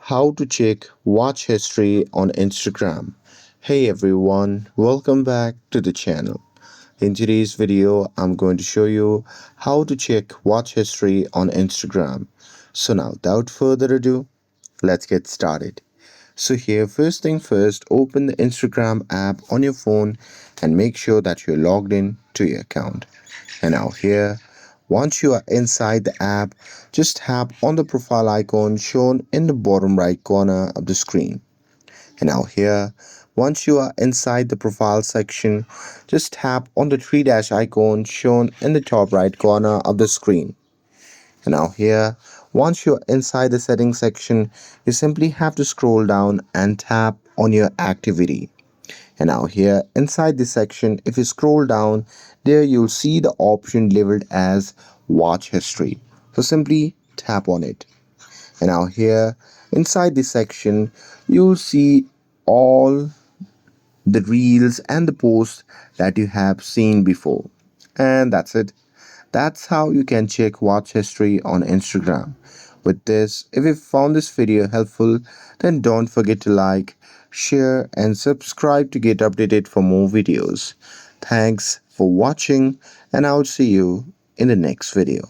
How to check watch history on Instagram. Hey everyone, welcome back to the channel. In today's video, I'm going to show you how to check watch history on Instagram. So now, without further ado, let's get started. So here, first thing first, open the Instagram app on your phone and make sure that you're logged in to your account. And now here, once you are inside the app, just tap on the profile icon shown in the bottom right corner of the screen. And now here, once you are inside the profile section, just tap on the three dash icon shown in the top right corner of the screen. And now here, once you're inside the settings section, you simply have to scroll down and tap on your activity. And now here inside this section, if you scroll down, there you'll see the option labeled as watch history. So simply tap on it. And now here inside this section, you'll see all the reels and the posts that you have seen before. And that's it. That's how you can check watch history on Instagram. With this, if you found this video helpful, then don't forget to like, share, and subscribe to get updated for more videos. Thanks for watching, and I'll see you in the next video.